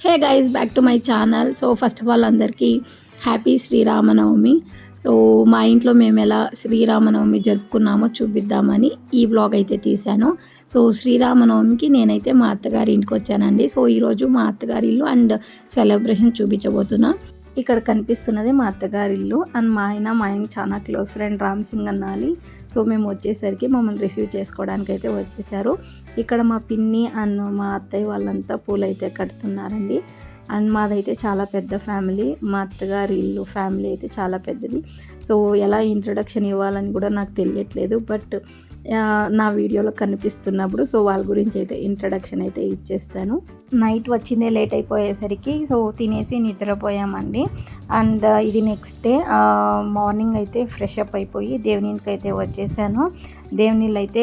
Hey guys, back to my channel. So first of all అందరికీ happy Sri Rama Navami. So మా ఇంట్లో మేము ఎలా శ్రీరామనవమి జరుపుకున్నామో చూపిద్దామని ఈ వ్లాగ్ అయితే తీశాను. సో శ్రీరామనవమికి నేనైతే మా అత్తగారి ఇంటికి వచ్చానండి. సో ఈరోజు మా అత్తగారి ఇల్లు అండ్ సెలబ్రేషన్ చూపించబోతున్నా. ఇక్కడ కనిపిస్తున్నది మా అత్తగారి ఇల్లు అండ్ మా ఆయన చాలా క్లోజ్ ఫ్రెండ్ రామ్ సింగ్ అన్నాలి. సో మేము వచ్చేసరికి మమ్మల్ని రిసీవ్ చేసుకోవడానికి అయితే వచ్చేసారు. ఇక్కడ మా పిన్ని అండ్ మా అత్తయ్య వాళ్ళంతా పూలు అయితే కడుతున్నారండి. అండ్ మాదైతే చాలా పెద్ద ఫ్యామిలీ. మా అత్తగారి ఇల్లు ఫ్యామిలీ అయితే చాలా పెద్దది. సో ఎలా ఇంట్రడక్షన్ ఇవ్వాలని కూడా నాకు తెలియట్లేదు. బట్ నా వీడియోలో కనిపిస్తున్నప్పుడు సో వాళ్ళ గురించి అయితే ఇంట్రడక్షన్ అయితే ఇచ్చేస్తాను. నైట్ వచ్చిందే లేట్ అయిపోయేసరికి సో తినేసి నిద్రపోయామండి. అండ్ ఇది నెక్స్ట్ డే మార్నింగ్ అయితే ఫ్రెష్ అప్ అయిపోయి దేవునికి అయితే వచ్చేసాను. దేవునిళ్ళు అయితే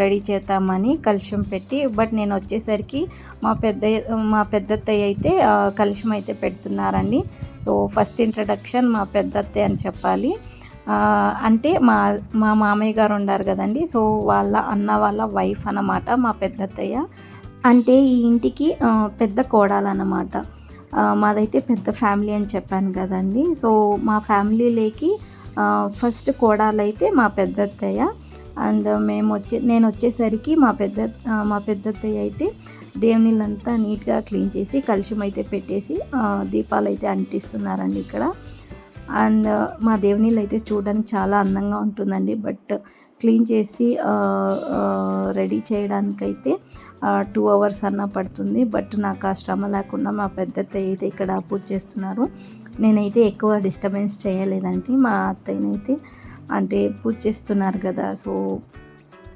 రెడీ చేద్దామని కలుషం పెట్టి, బట్ నేను వచ్చేసరికి మా పెద్దత్తయ్య అయితే కలుషం అయితే పెడుతున్నారండి. సో ఫస్ట్ ఇంట్రడక్షన్ మా పెద్దత్తయ్య అని చెప్పాలి. అంటే మా మామయ్య గారు ఉన్నారు కదండి. సో వాళ్ళ అన్న వాళ్ళ వైఫ్ అన్నమాట మా పెద్దత్తయ్య. అంటే ఈ ఇంటికి పెద్ద కోడలన్నమాట. మాదైతే పెద్ద ఫ్యామిలీ అని చెప్పాను కదండి. సో మా ఫ్యామిలీలోకి ఫస్ట్ కోడలైతే మా పెద్దత్తయ్య. అండ్ నేను వచ్చేసరికి మా పెద్దత్తయ్య అయితే దేవునిళ్ళంతా నీట్గా క్లీన్ చేసి కలుషం అయితే పెట్టేసి దీపాలు అయితే అంటిస్తున్నారండి ఇక్కడ. అండ్ మా దేవునిళ్ళు అయితే చూడడానికి చాలా అందంగా ఉంటుందండి. బట్ క్లీన్ చేసి రెడీ చేయడానికైతే 2 hours అన్న పడుతుంది. బట్ నాకు ఆ శ్రమ లేకుండా మా పెద్దత్తయ్య అయితే ఇక్కడ పూజ చేస్తున్నారు. నేనైతే ఎక్కువ డిస్టర్బెన్స్ చేయలేదండి. మా అత్తయ్యనైతే అంటే పూజ చేస్తున్నారు కదా, సో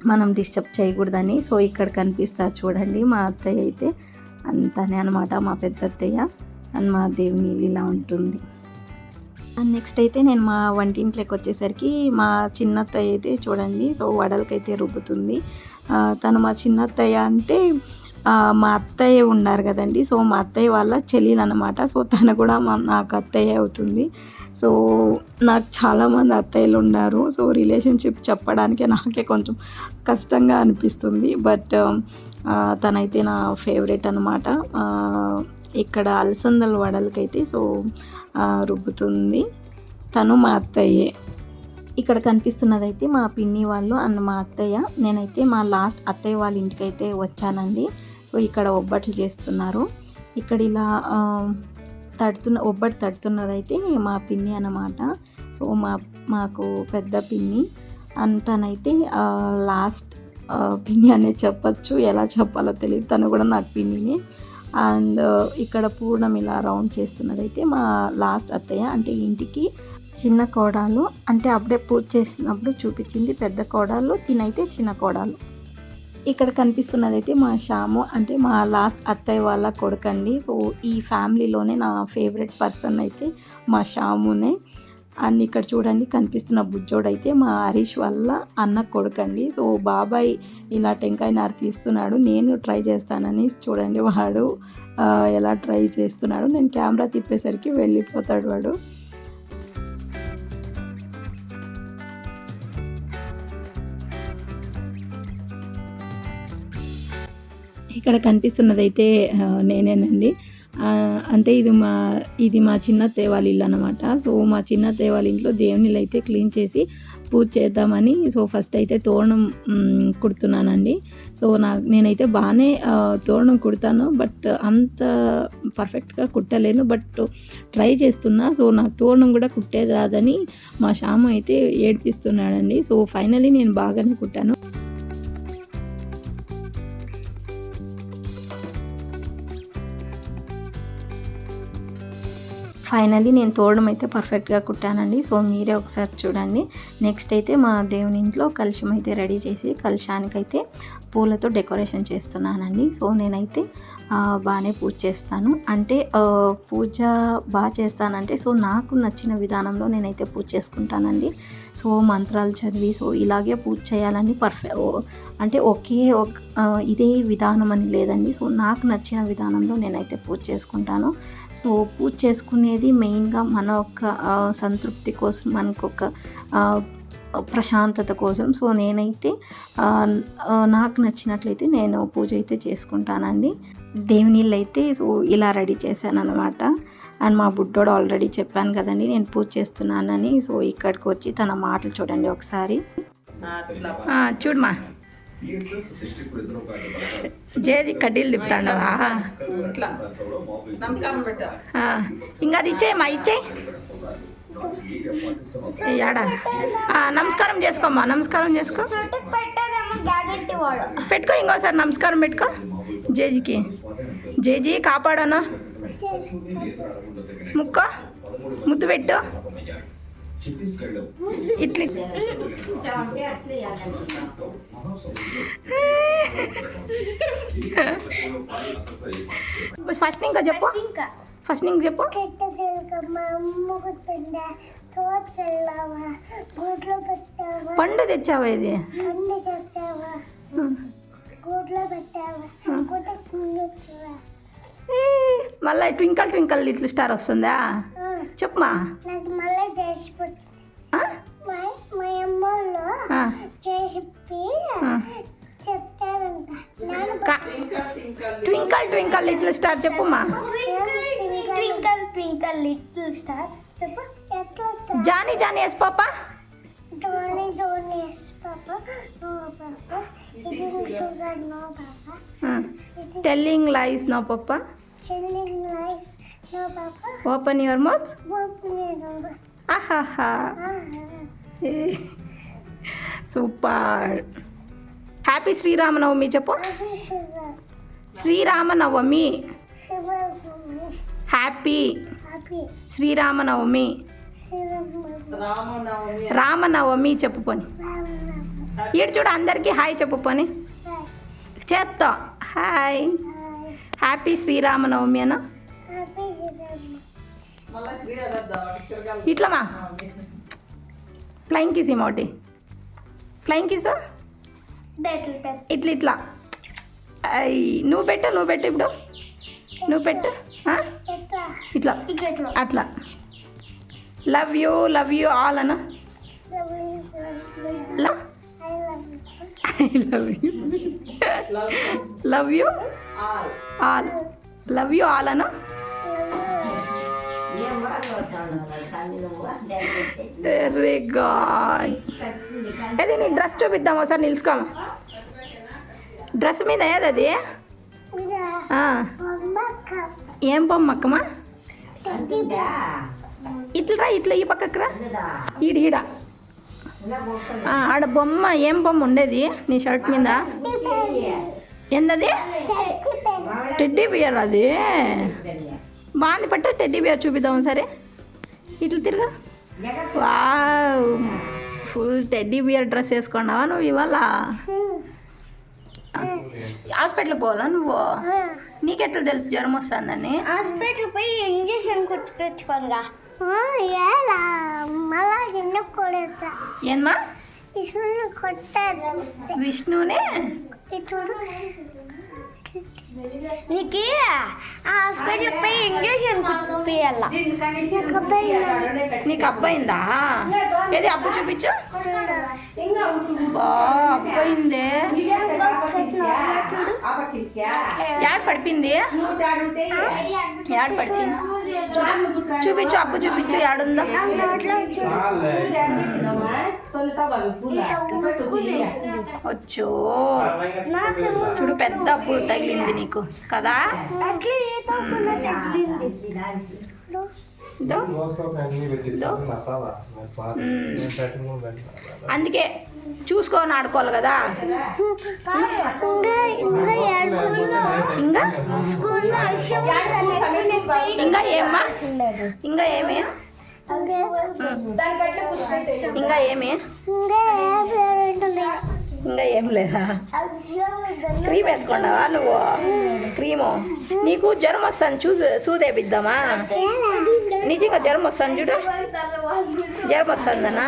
మనం డిస్టర్బ్ చేయకూడదని. సో ఇక్కడ కనిపిస్తారు చూడండి మా అత్తయ్య అయితే అంతనే అనమాట మా పెద్దత్తయ్య. అండ్ మా దేవుని ఇలా ఉంటుంది. అండ్ నెక్స్ట్ అయితే నేను మా వంటింట్లోకి వచ్చేసరికి మా చిన్నత్తయ్య అయితే చూడండి సో వడలకైతే రుబ్బుతుంది. తను మా చిన్నత్తయ్య అంటే మా అత్తయ్య ఉన్నారు కదండి. సో మా అత్తయ్య వాళ్ళ చెల్లెలు అనమాట. సో తను కూడా నాకు అత్తయ్య అవుతుంది. సో నాకు చాలామంది అత్తయ్యలు ఉన్నారు. సో రిలేషన్షిప్ చెప్పడానికే నాకే కొంచెం కష్టంగా అనిపిస్తుంది. బట్ తనైతే నా ఫేవరెట్ అనమాట. ఇక్కడ అలసందల వడలకైతే సో రుబ్బుతుంది. తను మా అత్తయ్యే. ఇక్కడ కనిపిస్తున్నదైతే మా పిన్ని వాళ్ళు అండ్ మా అత్తయ్య. నేనైతే మా లాస్ట్ అత్తయ్య వాళ్ళ ఇంటికి అయితే వచ్చానండి. సో ఇక్కడ ఒబ్బట్లు చేస్తున్నారు. ఇక్కడ ఇలా ఒబ్బట్లు తడుతున్నదైతే మా పిన్ని అన్నమాట. సో మాకు పెద్ద పిన్ని. అండ్ తనైతే లాస్ట్ పిన్ని అనే చెప్పచ్చు, ఎలా చెప్పాలో తెలియదు. తను కూడా నాకు పిన్నిని. అండ్ ఇక్కడ పూర్ణం ఇలా రౌండ్ చేస్తున్నదైతే మా లాస్ట్ అత్తయ్య. అంటే ఇంటికి చిన్న కోడలు, అంటే అప్పుడే పూజ చేస్తున్నప్పుడు చూపించింది పెద్ద కోడలు, తినైతే చిన్న కోడలు. ఇక్కడ కనిపిస్తున్నదైతే మా శ్యాము, అంటే మా లాస్ట్ అత్తయ్య వాళ్ళ కొడుకండి. సో ఈ ఫ్యామిలీలోనే నా ఫేవరెట్ పర్సన్ అయితే మా శ్యామునే. అండ్ ఇక్కడ చూడండి కనిపిస్తున్న బుజ్జోడైతే మా హరీష్ వాళ్ళ అన్న కొడుకండి. సో బాబాయ్ ఇలా టెంకాయ నారు తీస్తున్నాడు. నేను ట్రై చేస్తానని చూడండి వాడు ఎలా ట్రై చేస్తున్నాడు. నేను కెమెరా తిప్పేసరికి వెళ్ళిపోతాడు వాడు. ఇక్కడ కనిపిస్తున్నదైతే నేనేనండి. అంటే ఇది మా చిన్నత్తయ్య వాళ్ళ ఇల్లు అనమాట. సో మా చిన్నత్తయ్య వాళ్ళ ఇంట్లో దేవునిళ్ళు అయితే క్లీన్ చేసి పూజ చేద్దామని సో ఫస్ట్ అయితే తోరణం కుడుతున్నానండి. సో నేనైతే బాగానే తోరణం కుడతాను, బట్ అంత పర్ఫెక్ట్గా కుట్టలేను. బట్ ట్రై చేస్తున్నా. సో నాకు తోరణం కూడా కుట్టేది రాదని మా శ్యాము అయితే ఏడిపిస్తున్నాడండి. సో ఫైనలీ నేను బాగానే కుట్టాను. ఫైనల్లీ నేను తోరణం అయితే పర్ఫెక్ట్గా కుట్టానండి. సో మీరే ఒకసారి చూడండి. నెక్స్ట్ అయితే మా దేవుని ఇంట్లో కలుషం అయితే రెడీ చేసి కలుషానికైతే పూలతో డెకరేషన్ చేస్తున్నానండి. సో నేనైతే బాగానే పూజ చేస్తాను. అంటే పూజ బాగా చేస్తానంటే సో నాకు నచ్చిన విధానంలో నేనైతే పూజ చేసుకుంటానండి. సో మంత్రాలు చదివి సో ఇలాగే పూజ చేయాలని అంటే ఇదే విధానం అని లేదండి. సో నాకు నచ్చిన విధానంలో నేనైతే పూజ చేసుకుంటాను. సో పూజ చేసుకునేది మెయిన్గా మన యొక్క సంతృప్తి కోసం, మనకు ఒక ప్రశాంతత కోసం. సో నేనైతే నాకు నచ్చినట్లయితే నేను పూజ అయితే చేసుకుంటానండి. దేవుని నీళ్ళు అయితే సో ఇలా రెడీ చేశాను అనమాట. అండ్ మా బుడ్డోడు ఆల్రెడీ చెప్పాను కదండి నేను పూజ చేస్తున్నానని. సో ఇక్కడికి వచ్చి తన మాటలు చూడండి ఒకసారి. చూడమా జేజీ కడ్డీలు తిప్పుతాండవా? ఇంకా అది ఇచ్చేయమ్మా, ఇచ్చేయి. యాడా నమస్కారం చేసుకోమ్మా, నమస్కారం చేసుకో, పెట్టుకో, ఇంకోసారి నమస్కారం పెట్టుకో జేజీకి. జేజీ కాపాడనా, ముక్కో, ముద్దు పెట్టు. ఇట్లా ఫస్ట్ ఇంకా చెప్పు, ఫస్ట్ ఇంకా చెప్పు. పండు తెచ్చావా? ఇది మళ్ళీ ట్వింకల్ ట్వింకల్ లిటిల్ స్టార్ వస్తుందా? చెప్పమా. ట్వింకల్ ట్వింకల్ లిటిల్ స్టార్ చెప్పుమా. Johnny Johnny yes papa. Telling lies no papa. Telling lies no papa. Open your mouth. Open your mouth. Ahaha. Super. Happy Sri Rama Navami చెప్పు. శ్రీరామనవమి. హ్యాపీ శ్రీరామనవమి. రామనవమి చెప్పు పోని. ఈడు చూడు అందరికీ హాయ్ చెప్పు పోని చేత్తో. హాయ్, హ్యాపీ శ్రీరామనవమి అన్న. ఇట్లమా ఫ్లయింగ్ కిస్ ఒకటి, ఫ్లయింగ్ కిస్ ఇట్లా ఇట్లా. నువ్వు పెట్టు, నువ్వు పెట్టు, ఇప్పుడు నువ్వు పెట్టు ఇట్లా అట్లా. లవ్ యూ ఆల్ అన్న. లవ్ యూ ఆల్ అన్న. Very good. అది నీ డ్రెస్ చూపిద్దాం ఒకసారి, నిలుచుకోమా. డ్రెస్ మీద ఏదది? ఏం బొమ్మ అక్కమ్మా? ఇట్లా ఇట్లా ఈ పక్కకు రా. ఈడ ఆడ బొమ్మ, ఏం బొమ్మ ఉండేది నీ షర్ట్ మీద? ఏందది? Teddy bear. అది బాగుంది, పట్టు. టెడ్డీ బియర్ చూపిద్దాం సరే. ఇట్లా తిరగా. Wow, full teddy bear dress వేసుకున్నావా నువ్వు ఇవాళ? హాస్పిటల్కి పోవాలా నువ్వు? నీకెట్లా తెలుసు జ్వరం వస్తుందని? హాస్పిటల్ పోయి ఇంజక్షన్ తెచ్చుకోగా. ఏమ్మా? కొట్టారు విష్ణునే. నీకు హాస్పిటల్ పోయి ఇంజక్షన్ కుట్టియాల. నీకు అబ్బాయిందా? ఏది అబ్బు చూపించు. అబ్బాయిందే. యాడ్ పడిపోయింది, యాడ్ పడిపోయింది. చూపించు అబ్బు, చూపించు యాడుందో. వచ్చు చూడు, పెద్ద అబ్బు తగిలింది నీకు కదా. అందుకే చూసుకొని ఆడుకోవాలి కదా. ఇంకా ఇంకా ఏమ్మా? ఇంకా ఏమి? ఇంకా ఏమి? ఇంకా ఏం లేదా? క్రీమ్ వేసుకున్నావా నువ్వు? క్రీము నీకు జ్వరం వస్తాను సూదేపిద్దామా? నిజంగా జ్వరం వస్తాను చూడు. జ్వరం వస్తుందన్నా?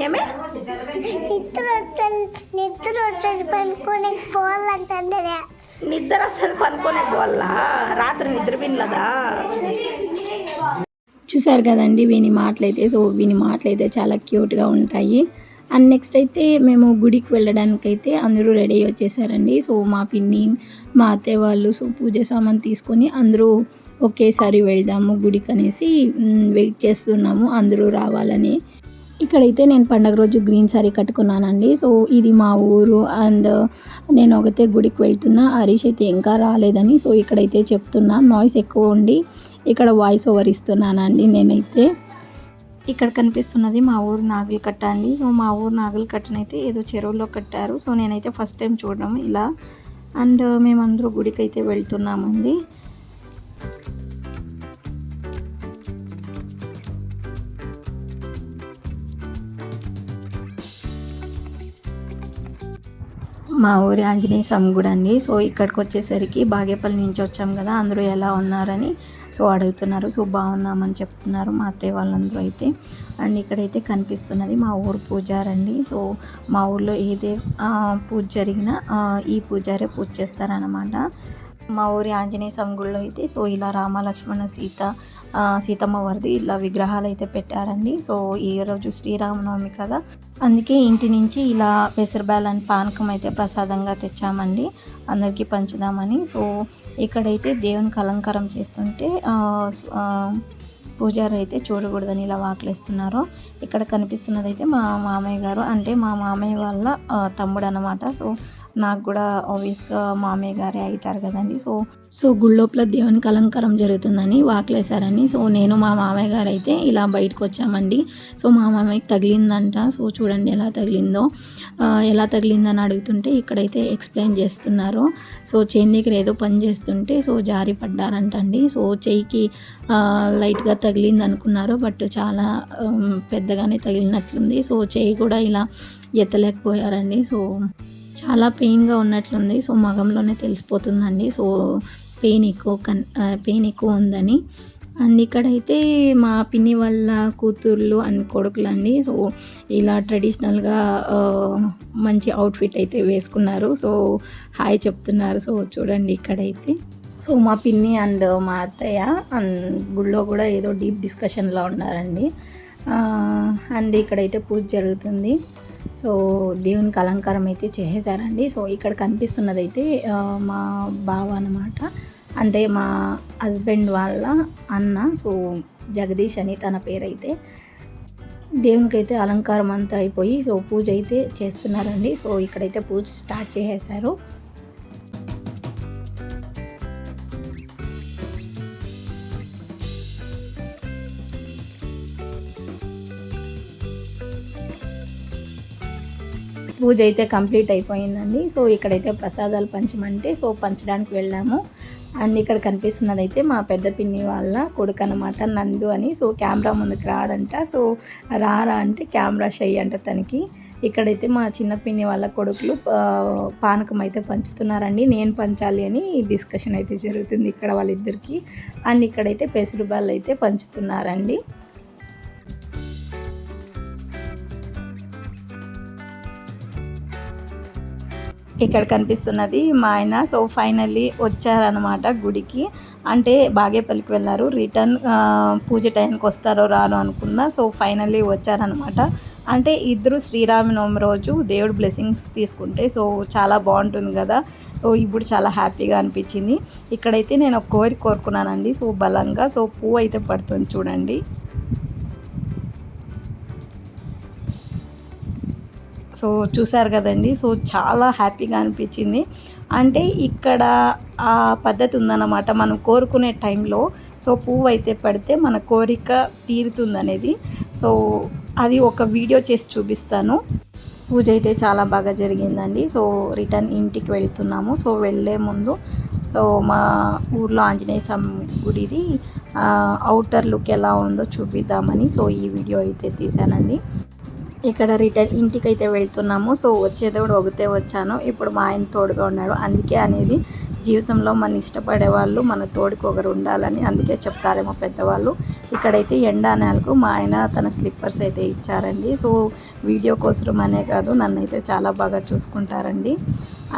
ఏమే? నిద్ర వస్తుంది పనుకోనే వల్ల. రాత్రి నిద్ర వినలేదా? చూశారు కదండి వీని మాటలైతే. సో వీని మాటలైతే చాలా క్యూట్గా ఉంటాయి. అండ్ నెక్స్ట్ అయితే మేము గుడికి వెళ్ళడానికైతే అందరూ రెడీ అయ్యి వచ్చేసారండి. సో మా పిన్ని, మా అత్తయ్య వాళ్ళు సో పూజ సామాను తీసుకొని అందరూ ఒకేసారి వెళ్దాము గుడికనేసి వెయిట్ చేస్తున్నాము అందరూ రావాలని. ఇక్కడైతే నేను పండగ రోజు గ్రీన్ సారీ కట్టుకున్నానండి. సో ఇది మా ఊరు అండ్ నేను ఒకతే గుడికి వెళ్తున్నా. హరీష్ అయితే ఇంకా రాలేదని సో ఇక్కడైతే చెప్తున్నా. నాయిస్ ఎక్కువ ఉండి ఇక్కడ వాయిస్ ఓవర్ ఇస్తున్నానండి నేనైతే. ఇక్కడ కనిపిస్తున్నది మా ఊరు నాగులు కట్ట అండి. సో మా ఊరు నాగులు కట్టనైతే ఏదో చెరువులో కట్టారు. సో నేనైతే ఫస్ట్ టైం చూడడం ఇలా. అండ్ మేమందరూ గుడికి అయితే వెళ్తున్నామండి. మా ఊరి ఆంజనేయ స్వామి గుడి అండి. సో ఇక్కడికి వచ్చేసరికి బాగేపల్లి నుంచి వచ్చాం కదా, అందరూ ఎలా ఉన్నారని సో అడుగుతున్నారు. సో బాగున్నామని చెప్తున్నారు మా అత్తయ్య వాళ్ళందరూ అయితే. అండ్ ఇక్కడైతే కనిపిస్తున్నది మా ఊరు పూజారండి. సో మా ఊర్లో ఏదే పూజ జరిగినా ఈ పూజారే పూజ చేస్తారనమాట. మా ఊరి ఆంజనేయ స్వామి గుడిలో అయితే సో ఇలా రామ లక్ష్మణ సీతమ్మ వారిది ఇలా విగ్రహాలు అయితే పెట్టారండి. సో ఈ రోజు శ్రీరామనవమి కదా, అందుకే ఇంటి నుంచి ఇలా పెసరబ్యాలని పానకం అయితే ప్రసాదంగా తెచ్చామండి అందరికీ పంచుదామని. సో ఇక్కడైతే దేవునికి అలంకారం చేస్తుంటే పూజారి అయితే చూడకూడదని ఇలా వాకలేస్తున్నారు. ఇక్కడ కనిపిస్తున్నది అయితే మా మామయ్య గారు, అంటే మా మామయ్య వాళ్ళ తమ్ముడు అనమాట. సో నాకు కూడా ఆబ్వియస్గా మామయ్య గారే అవుతారు కదండి. సో గుళ్ళోపల దేవునికి అలంకారం జరుగుతుందని వాకలేశారని సో నేను మా మామయ్య గారు అయితే ఇలా బయటకు వచ్చామండి. సో మా మామయ్యకి తగిలిందంట. సో చూడండి ఎలా తగిలిందని అడుగుతుంటే ఇక్కడైతే ఎక్స్ప్లెయిన్ చేస్తున్నారు. సో చేయి దగ్గర ఏదో పని చేస్తుంటే సో జారి పడ్డారంటండి. సో చెయ్యికి లైట్గా తగిలింది అనుకున్నారు, బట్ చాలా పెద్దగానే తగిలినట్లుంది. సో చెయ్యి కూడా ఇలా ఎత్తలేకపోయారండి. సో చాలా పెయిన్గా ఉన్నట్లుంది. సో మగంలోనే తెలిసిపోతుందండి. సో పెయిన్ ఎక్కువ ఉందని. అండ్ ఇక్కడైతే మా పిన్ని వాళ్ళ కూతుర్లు అండ్ కొడుకులు అండి. సో ఇలా ట్రెడిషనల్గా మంచి అవుట్ఫిట్ అయితే వేసుకున్నారు. సో హాయ్ చెప్తున్నారు. సో చూడండి ఇక్కడైతే. సో మా పిన్ని అండ్ మా అత్తయ్య అండ్ గుళ్ళో కూడా ఏదో డీప్ డిస్కషన్లో ఉన్నారండి. అండ్ ఇక్కడైతే పూజ జరుగుతుంది. సో దేవునికి అలంకారం అయితే చేసేసారండి. సో ఇక్కడ కనిపిస్తున్నది అయితే మా బావ అన్నమాట, అంటే మా హస్బెండ్ వాళ్ళ అన్న. సో జగదీష్ అని తన పేరైతే. దేవునికి అయితే అలంకారం అంతా అయిపోయి సో పూజ అయితే చేస్తున్నారండి. సో ఇక్కడైతే పూజ స్టార్ట్ చేసేసారు. పూజ అయితే కంప్లీట్ అయిపోయిందండి. సో ఇక్కడైతే ప్రసాదాలు పంచమంటే సో పంచడానికి వెళ్ళాము. అండ్ ఇక్కడ కనిపిస్తున్నది అయితే మా పెద్ద పిన్ని వాళ్ళ కొడుకు అనమాట, నందు అని. సో కెమెరా ముందుకు రాడంట. సో రారా అంటే కెమెరా షై అంట తనకి. ఇక్కడైతే మా చిన్న పిన్ని వాళ్ళ కొడుకులు పానకం అయితే పంచుతున్నారండి. నేను పంచాలి అని డిస్కషన్ అయితే జరుగుతుంది ఇక్కడ వాళ్ళిద్దరికి. అండ్ ఇక్కడైతే పెసరుబాళ్ళు అయితే పంచుతున్నారండి. ఇక్కడ కనిపిస్తున్నది మా ఆయన. సో ఫైనల్లీ వచ్చారనమాట గుడికి, అంటే బాగేపల్లికి వెళ్ళారు. రిటర్న్ పూజ టైంకి వస్తారో రారో అనుకున్నా. సో ఫైనల్లీ వచ్చారనమాట. అంటే ఇద్దరు శ్రీరామనవమి రోజు దేవుడు బ్లెస్సింగ్స్ తీసుకుంటే సో చాలా బాగుంటుంది కదా. సో ఇప్పుడు చాలా హ్యాపీగా అనిపించింది. ఇక్కడైతే నేను ఒక కోరిక కోరుకున్నానండి. సో బలంగా సో పువ్వు అయితే పడుతుంది చూడండి. సో చూసారు కదండి. సో చాలా హ్యాపీగా అనిపించింది. అంటే ఇక్కడ ఆ పద్ధతి ఉందన్నమాట, మనం కోరుకునే టైంలో సో పువ్వు అయితే పడితే మన కోరిక తీరుతుందనేది. సో అది ఒక వీడియో చేసి చూపిస్తాను. పూజ అయితే చాలా బాగా జరిగిందండి. సో రిటర్న్ ఇంటికి వెళ్తున్నాము. సో వెళ్ళే ముందు సో మా ఊర్లో ఆంజనేయ స్వామి గుడిది అవుటర్ లుక్ ఎలా ఉందో చూపిద్దామని సో ఈ వీడియో అయితే తీసానండి. ఇక్కడ రిటర్న్ ఇంటికి అయితే వెళ్తున్నాము. సో వచ్చేదేవుడు ఒకతే వచ్చాను, ఇప్పుడు మా ఆయన తోడుగా ఉన్నాడు, అందుకే అనేది జీవితంలో మన ఇష్టపడే వాళ్ళు మన తోడుకు ఒకరు ఉండాలని అందుకే చెప్తారేమో పెద్దవాళ్ళు. ఇక్కడైతే ఎండా నెలకు మా ఆయన తన స్లిప్పర్స్ అయితే ఇచ్చారండి. సో వీడియో కోసం అనే కాదు, నన్నైతే చాలా బాగా చూసుకుంటారండి.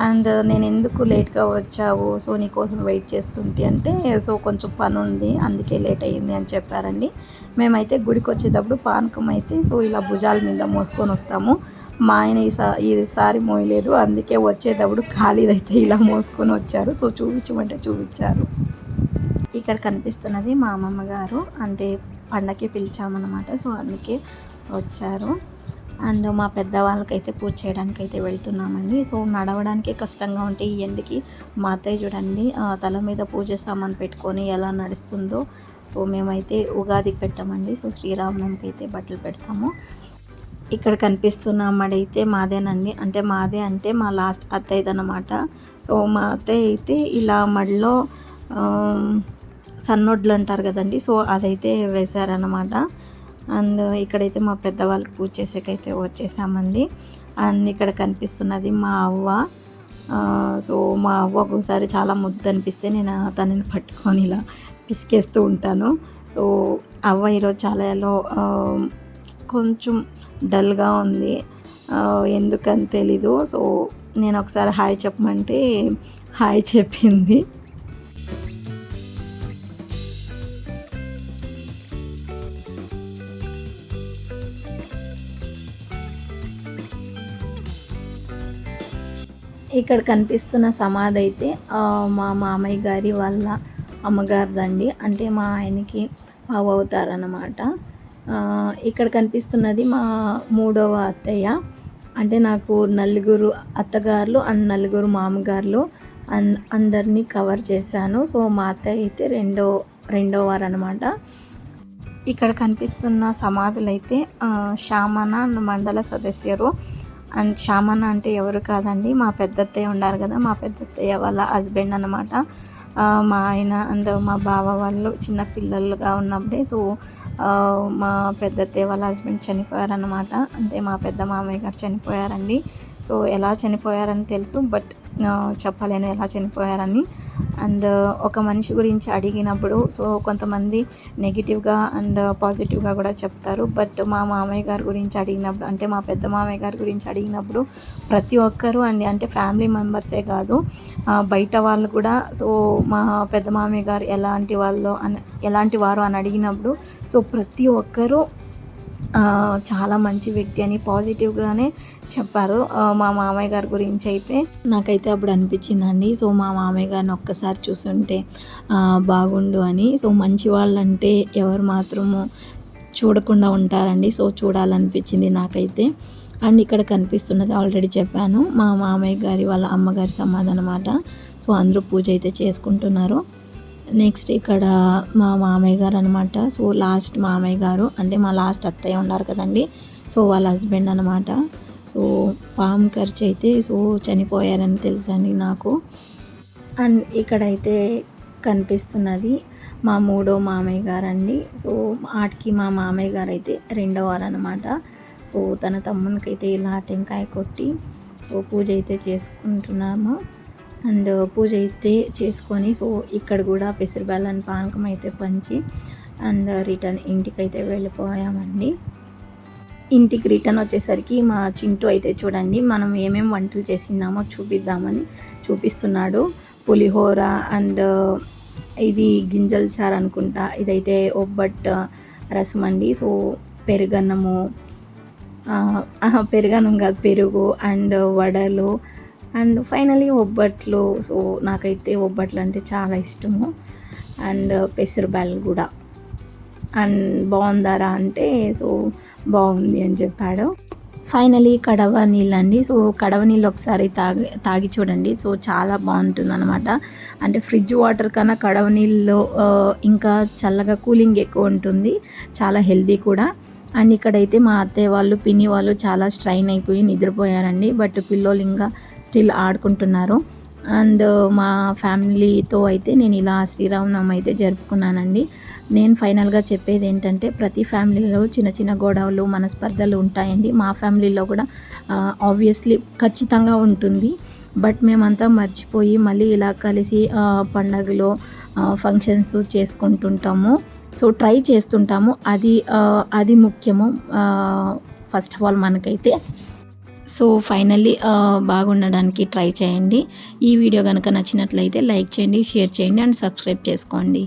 అండ్ నేను ఎందుకు లేట్గా వచ్చావు, సో నీకోసం వెయిట్ చేస్తుంటే అంటే, సో కొంచెం పని ఉంది అందుకే లేట్ అయ్యింది అని చెప్పారండి. మేమైతే గుడికి వచ్చేటప్పుడు పానకం అయితే సో ఇలా భుజాల మీద మోసుకొని వస్తాము. మా ఆయన ఈసారి మోయలేదు, అందుకే వచ్చేటప్పుడు ఖాళీదైతే ఇలా మోసుకొని వచ్చారు. సో చూపించమంటే చూపించారు. ఇక్కడ కనిపిస్తున్నది మా అమ్మమ్మ గారు, అంటే పండగకి పిలిచామన్నమాట. సో అందుకే వచ్చారు. అండ్ మా పెద్దవాళ్ళకైతే పూజ చేయడానికి అయితే వెళ్తున్నామండి. సో నడవడానికి కష్టంగా ఉంటే ఈ ఎండకి మా అత్తయ్య చూడండి తల మీద పూజ సామాన్ పెట్టుకొని ఎలా నడుస్తుందో. సో మేమైతే ఉగాదికి పెట్టామండి. సో శ్రీరామనవమికి అయితే బట్టలు పెడతాము. ఇక్కడ కనిపిస్తున్న మడి అయితే మాదేనండి, అంటే మాదే అంటే మా లాస్ట్ అత్తయ్యది అన్నమాట. సో మా అత్తయ్య అయితే ఇలా మడిలో సన్నొడ్లు అంటారు కదండి, సో అదైతే వేశారనమాట. అండ్ ఇక్కడైతే మా పెద్దవాళ్ళకి పూజ చేసేకైతే వచ్చేసామండి. అండ్ ఇక్కడ కనిపిస్తున్నది మా అవ్వ. సో మా అవ్వ ఒక్కోసారి చాలా ముద్దు అనిపిస్తే నేను తనని పట్టుకొని ఇలా పిసికేస్తూ ఉంటాను. సో అవ్వ ఈరోజు చాలా కొంచెం డల్గా ఉంది, ఎందుకని తెలీదు. సో నేను ఒకసారి హాయ్ చెప్పమంటే హాయ్ చెప్పింది. ఇక్కడ కనిపిస్తున్న సమాధి అయితే మా మామయ్య గారి వాళ్ళ అమ్మగారిదండి, అంటే మా ఆయనకి అవుతారన్నమాట. ఇక్కడ కనిపిస్తున్నది మా 3వ అత్తయ్య, అంటే నాకు నలుగురు అత్తగారులు అండ్ నలుగురు మామగారులు అందరినీ కవర్ చేశాను. సో మా అత్తయ్య అయితే రెండో వారు అనమాట. ఇక్కడ కనిపిస్తున్న సమాధులు అయితే శామన మండల సదస్యరు. అండ్ శామన్న అంటే ఎవరు కాదండి, మా పెద్దత్తయ్య ఉన్నారు కదా, మా పెద్దత్తయ్య వాళ్ళ హస్బెండ్ అనమాట. మా ఆయన అండ్ మా బావ వాళ్ళు చిన్న పిల్లలుగా ఉన్నప్పుడే సో మా పెద్దత్తయ్య వాళ్ళ హస్బెండ్ చనిపోయారన్నమాట. అంటే మా పెద్ద మామయ్య గారు చనిపోయారండి. సో ఎలా చనిపోయారని తెలుసు, బట్ చెప్పలేను ఎలా చనిపోయారని. అండ్ ఒక మనిషి గురించి అడిగినప్పుడు సో కొంతమంది నెగిటివ్గా అండ్ పాజిటివ్గా కూడా చెప్తారు. బట్ మా మామయ్య గారి గురించి అడిగినప్పుడు, అంటే మా పెద్ద మామయ్య గారి గురించి అడిగినప్పుడు ప్రతి ఒక్కరూ అండి, అంటే ఫ్యామిలీ మెంబర్సే కాదు బయట వాళ్ళు కూడా, సో మా పెద్ద మామయ్య గారు ఎలాంటి వారు అని అడిగినప్పుడు సో ప్రతి ఒక్కరూ చాలా మంచి వ్యక్తి అని పాజిటివ్గానే చెప్పారు. మా మామయ్య గారి గురించి అయితే నాకైతే అప్పుడు అనిపించిందండి, సో మా మామయ్య గారిని ఒక్కసారి చూస్తుంటే బాగుండు అని. సో మంచి వాళ్ళంటే ఎవరు మాత్రము చూడకుండా ఉంటారండి, సో చూడాలనిపించింది నాకైతే. అండ్ ఇక్కడ కనిపిస్తున్నది ఆల్రెడీ చెప్పాను, మా మామయ్య గారి వాళ్ళ అమ్మగారి సమాధి అన్నమాట. సో అందరూ పూజ అయితే చేసుకుంటున్నారు. నెక్స్ట్ ఇక్కడ మా మామయ్య గారు అనమాట. సో లాస్ట్ మామయ్య గారు, అంటే మా లాస్ట్ అత్తయ్య ఉన్నారు కదండి, సో వాళ్ళ హస్బెండ్ అనమాట. సో పాము ఖర్చు అయితే సో చనిపోయారని తెలుసండి నాకు. అండ్ ఇక్కడైతే కనిపిస్తున్నది మా 3వ మామయ్య గారు అండి. సో ఆటికి మా మామయ్య గారు అయితే 2వ వారు అనమాట. సో తన తమ్మునికైతే ఇలా టెంకాయ కొట్టి సో పూజ అయితే చేసుకుంటున్నాము. అండ్ పూజ అయితే చేసుకొని సో ఇక్కడ కూడా పెసరబెల్లం పానకం అయితే పంచి అండ్ రిటర్న్ ఇంటికైతే వెళ్ళిపోయామండి. ఇంటికి రిటర్న్ వచ్చేసరికి మా చింటూ అయితే చూడండి మనం ఏమేమి వంటలు చేసినామో చూపిద్దామని చూపిస్తున్నాడు. పులిహోర అండ్ ఇది గింజల చారు అనుకుంటా, ఇదైతే ఒబ్బట్ రసం అండి. సో పెరుగన్నము, పెరుగన్నం కాదు పెరుగు అండ్ వడలు అండ్ ఫైనలీ ఒబ్బట్లు. సో నాకైతే ఒబ్బట్లు అంటే చాలా ఇష్టము. అండ్ పెసరబ్యాల్ కూడా. అండ్ బాగుందారా అంటే సో బాగుంది అని చెప్పాడు. ఫైనలీ కడవ నీళ్ళు అండి. సో కడవ నీళ్ళు ఒకసారి తాగి చూడండి, సో చాలా బాగుంటుంది అనమాట. అంటే ఫ్రిడ్జ్ వాటర్ కన్నా కడవ నీళ్ళు ఇంకా చల్లగా కూలింగ్ ఎక్కువ ఉంటుంది, చాలా హెల్దీ కూడా. అండ్ ఇక్కడైతే మా అత్తయ్య వాళ్ళు పిన్ని వాళ్ళు చాలా స్ట్రైన్ అయిపోయి నిద్రపోయారండి, బట్ పిల్లోళ్ళు ఇంకా స్టిల్ ఆడుకుంటున్నారు. అండ్ మా ఫ్యామిలీతో అయితే నేను ఇలా శ్రీరామనవమి అయితే జరుపుకున్నానండి. నేను ఫైనల్గా చెప్పేది ఏంటంటే ప్రతి ఫ్యామిలీలో చిన్న చిన్న గొడవలు మనస్పర్ధలు ఉంటాయండి. మా ఫ్యామిలీలో కూడా ఆబ్వియస్లీ ఖచ్చితంగా ఉంటుంది. బట్ మేమంతా మర్చిపోయి మళ్ళీ ఇలా కలిసి పండగలో ఫంక్షన్స్ చేసుకుంటుంటాము. సో ట్రై చేస్తుంటాము. అది ముఖ్యము ఫస్ట్ ఆఫ్ ఆల్ మనకైతే. సో ఫైనల్లీ బాగుండడానికి ట్రై చేయండి. ఈ వీడియో కనుక నచ్చినట్లయితే లైక్ చేయండి, షేర్ చేయండి అండ్ సబ్స్క్రైబ్ చేసుకోండి.